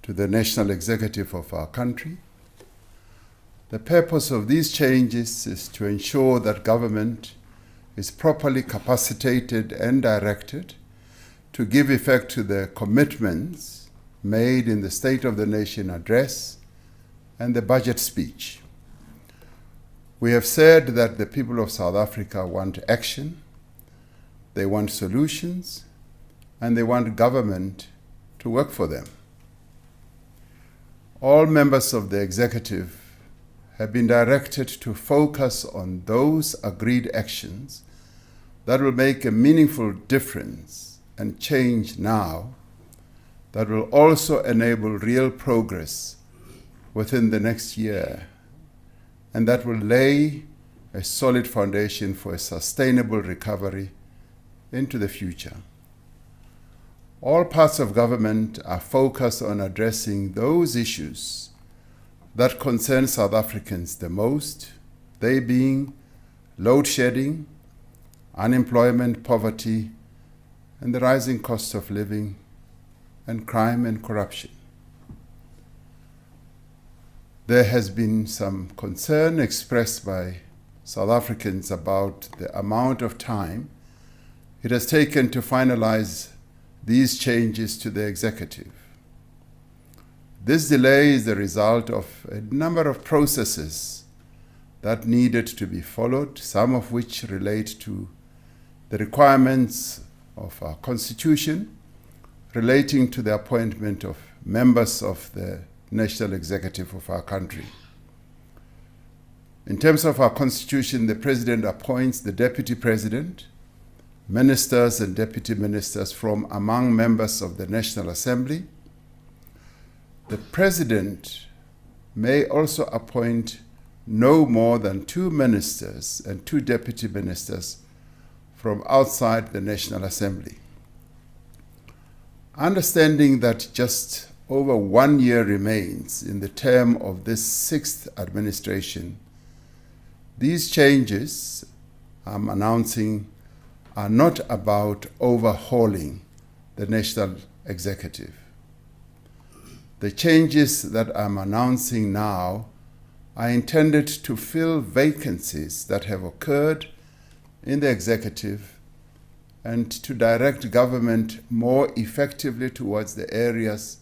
to the national executive of our country. The purpose of these changes is to ensure that government is properly capacitated and directed to give effect to the commitments made in the State of the Nation address and the budget speech. We have said that the people of South Africa want action, they want solutions, and they want government to work for them. All members of the executive have been directed to focus on those agreed actions that will make a meaningful difference and change now, that will also enable real progress within the next year, and that will lay a solid foundation for a sustainable recovery into the future. All parts of government are focused on addressing those issues that concern South Africans the most, they being load shedding, unemployment, poverty, and the rising cost of living, and crime and corruption. There has been some concern expressed by South Africans about the amount of time it has taken to finalize these changes to the executive. This delay is the result of a number of processes that needed to be followed, some of which relate to the requirements of our Constitution relating to the appointment of members of the national executive of our country. In terms of our Constitution, the President appoints the Deputy President, ministers and deputy ministers from among members of the National Assembly. The President may also appoint no more than 2 ministers and 2 deputy ministers from outside the National Assembly. Understanding that just over 1 year remains in the term of this 6th administration, these changes I'm announcing are not about overhauling the national executive. The changes that I'm announcing now are intended to fill vacancies that have occurred in the executive and to direct government more effectively towards the areas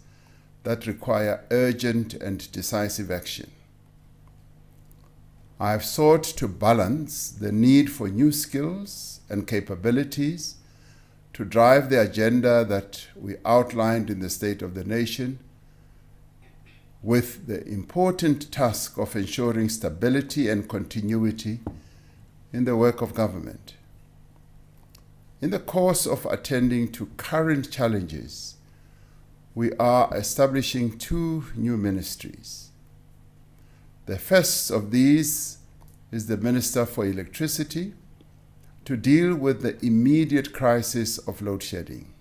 that require urgent and decisive action. I have sought to balance the need for new skills and capabilities to drive the agenda that we outlined in the State of the Nation with the important task of ensuring stability and continuity in the work of government. In the course of attending to current challenges, we are establishing 2 new ministries. The first of these is the Minister for Electricity to deal with the immediate crisis of load shedding.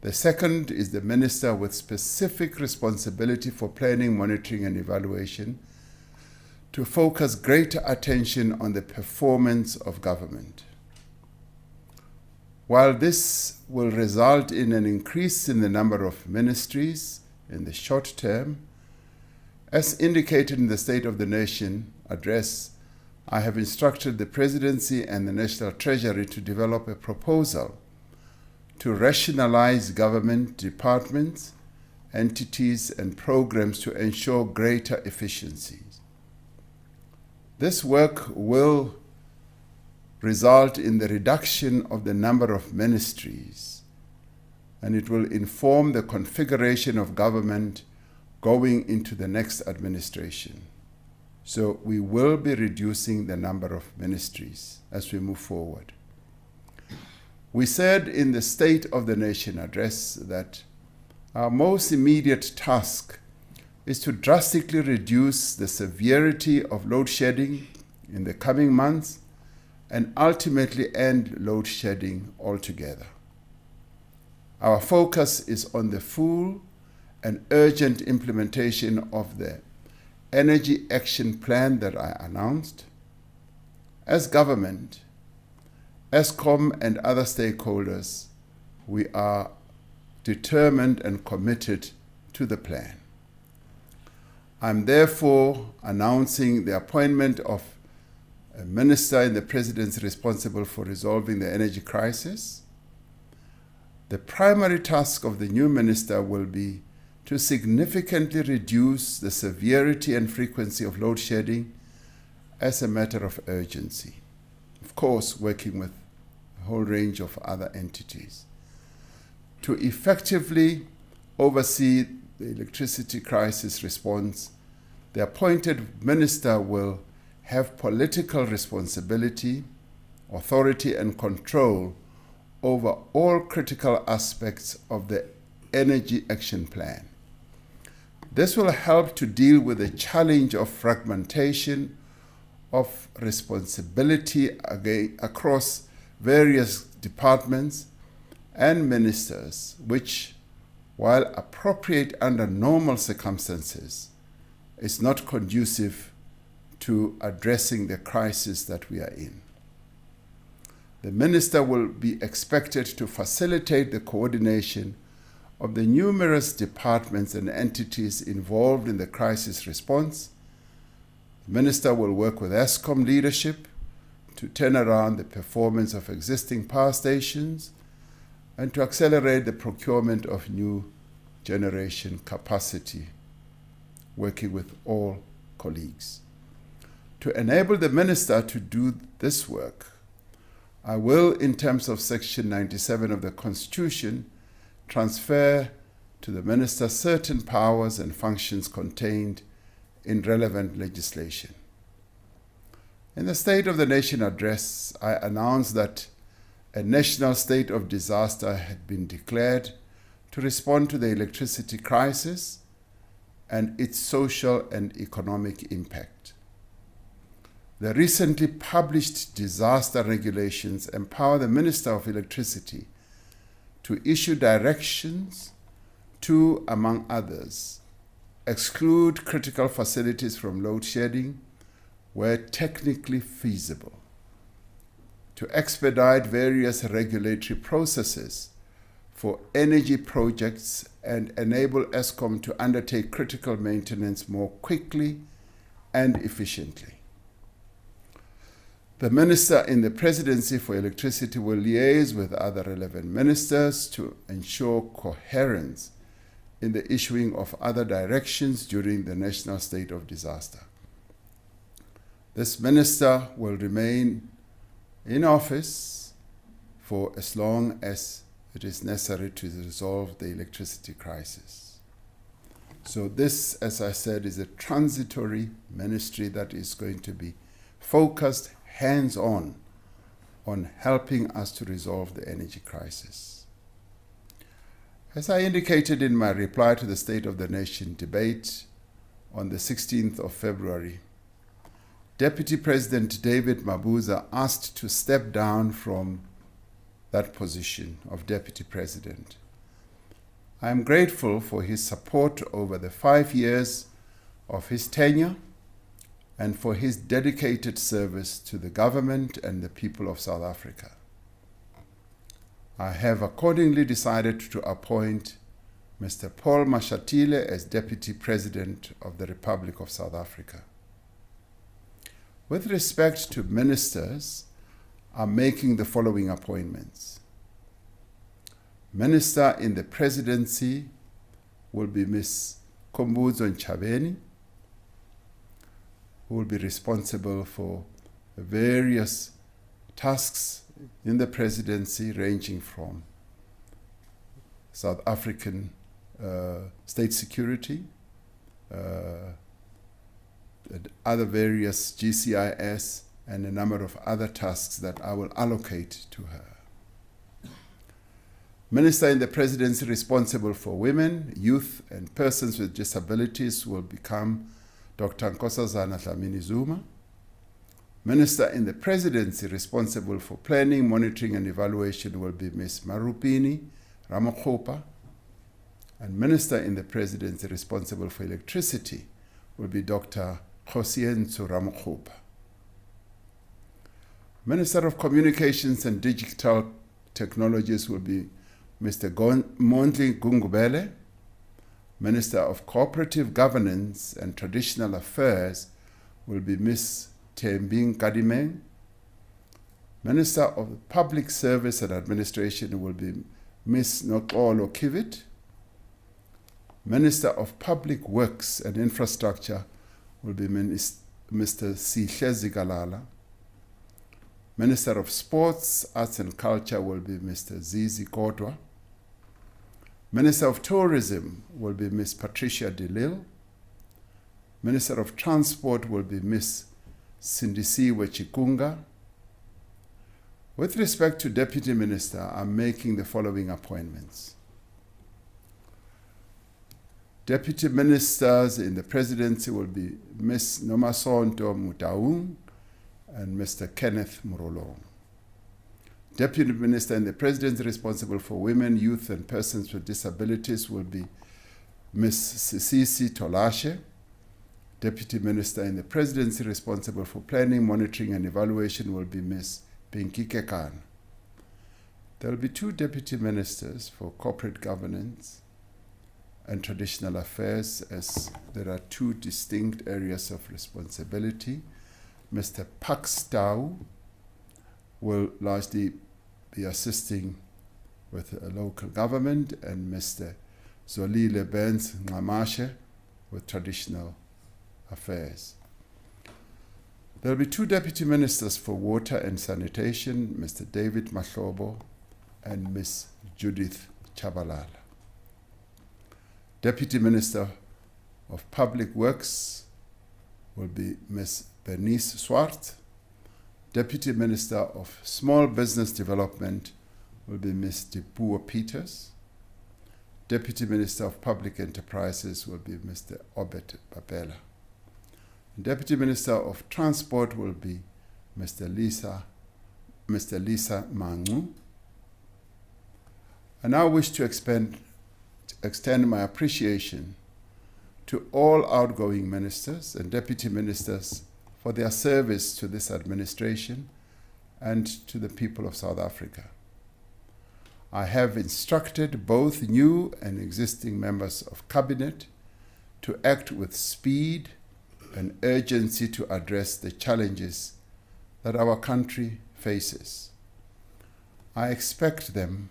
The second is the Minister with specific responsibility for planning, monitoring, and evaluation to focus greater attention on the performance of government. While this will result in an increase in the number of ministries in the short term, as indicated in the State of the Nation address, I have instructed the Presidency and the National Treasury to develop a proposal to rationalize government departments, entities, and programs to ensure greater efficiencies. This work will result in the reduction of the number of ministries, and it will inform the configuration of government going into the next administration. So we will be reducing the number of ministries as we move forward. We said in the State of the Nation address that our most immediate task is to drastically reduce the severity of load shedding in the coming months and ultimately end load shedding altogether. Our focus is on the full and urgent implementation of the Energy Action Plan that I announced. As government, Eskom and other stakeholders, we are determined and committed to the plan. I'm therefore announcing the appointment of a minister in the presidency responsible for resolving the energy crisis. The primary task of the new minister will be to significantly reduce the severity and frequency of load shedding as a matter of urgency. Of course, working with a whole range of other entities. To effectively oversee the electricity crisis response, the appointed minister will have political responsibility, authority, and control over all critical aspects of the Energy Action Plan. This will help to deal with the challenge of fragmentation of responsibility across various departments and ministers, which, while appropriate under normal circumstances, is not conducive to addressing the crisis that we are in. The minister will be expected to facilitate the coordination of the numerous departments and entities involved in the crisis response. The minister will work with ESCOM leadership to turn around the performance of existing power stations and to accelerate the procurement of new generation capacity, working with all colleagues. To enable the minister to do this work, I will, in terms of Section 97 of the Constitution, transfer to the minister certain powers and functions contained in relevant legislation. In the State of the Nation address, I announced that a national state of disaster had been declared to respond to the electricity crisis and its social and economic impact. The recently published disaster regulations empower the Minister of Electricity to issue directions to, among others, exclude critical facilities from load shedding where technically feasible, to expedite various regulatory processes for energy projects and enable ESCOM to undertake critical maintenance more quickly and efficiently. The Minister in the Presidency for Electricity will liaise with other relevant ministers to ensure coherence in the issuing of other directions during the national state of disaster. This minister will remain in office for as long as it is necessary to resolve the electricity crisis. So this, as I said, is a transitory ministry that is going to be focused hands-on on helping us to resolve the energy crisis. As I indicated in my reply to the State of the Nation debate on the 16th of February, Deputy President David Mabuza asked to step down from that position of Deputy President. I am grateful for his support over the 5 years of his tenure and for his dedicated service to the government and the people of South Africa. I have accordingly decided to appoint Mr. Paul Mashatile as Deputy President of the Republic of South Africa. With respect to ministers, I'm making the following appointments. Minister in the Presidency will be Ms. Khumbudzo Ntshavheni, who will be responsible for various tasks in the presidency ranging from South African state security, other various GCIS, and a number of other tasks that I will allocate to her. Minister in the Presidency responsible for women, youth, and persons with disabilities will become Dr. Nkosazana Dlamini Zuma. Minister in the Presidency responsible for planning, monitoring, and evaluation will be Ms. Maropene Ramokgopa. And Minister in the Presidency responsible for electricity will be Dr. Kgosientsho Ramokgopa. Minister of Communications and Digital Technologies will be Mr. Mondli Gungubele. Minister of Cooperative Governance and Traditional Affairs will be Ms. Thembi Nkadimeng. Minister of Public Service and Administration will be Ms. Noxolo Kiviet. Minister of Public Works and Infrastructure will be Mr. Sihle Zikalala. Minister of Sports, Arts and Culture will be Mr. Zizi Kodwa. Minister of Tourism will be Ms. Patricia de Lille. Minister of Transport will be Ms. Sindisiwe Chikunga. With respect to Deputy Minister, I'm making the following appointments. Deputy Ministers in the Presidency will be Ms. Nomasonto Mutaung and Mr. Kenneth Murolong. Deputy Minister in the Presidency responsible for Women, Youth and Persons with Disabilities will be Ms. Sisi Tolashe. Deputy Minister in the Presidency responsible for Planning, Monitoring and Evaluation will be Ms. Pinky Kekan. There will be 2 Deputy Ministers for Corporate Governance and Traditional Affairs, as there are 2 distinct areas of responsibility. Mr. Pakstau will largely be assisting with a local government, and Mr. Zolile Benz Ngamashe with traditional affairs. There will be 2 Deputy Ministers for Water and Sanitation, Mr. David Mahlobo and Ms. Judith Chabalala. Deputy Minister of Public Works will be Ms. Bernice Swart. Deputy Minister of Small Business Development will be Ms. Dipuo Peters. Deputy Minister of Public Enterprises will be Mr. Obet Babela. Deputy Minister of Transport will be Mr. Lisa Mangu. I now wish to extend my appreciation to all outgoing ministers and deputy ministers for their service to this administration and to the people of South Africa. I have instructed both new and existing members of Cabinet to act with speed and urgency to address the challenges that our country faces. I expect them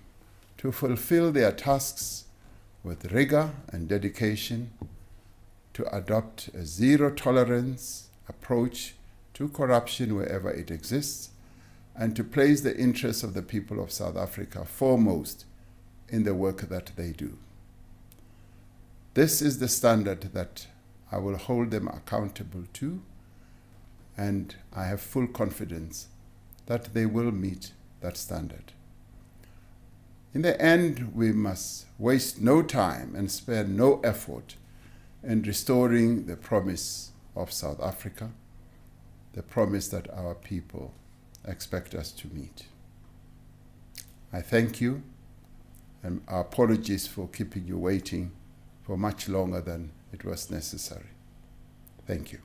to fulfill their tasks with rigor and dedication, to adopt a zero-tolerance approach to corruption wherever it exists, and to place the interests of the people of South Africa foremost in the work that they do. This is the standard that I will hold them accountable to, and I have full confidence that they will meet that standard. In the end, we must waste no time and spare no effort in restoring the promise of South Africa, the promise that our people expect us to meet. I thank you, and our apologies for keeping you waiting for much longer than it was necessary. Thank you.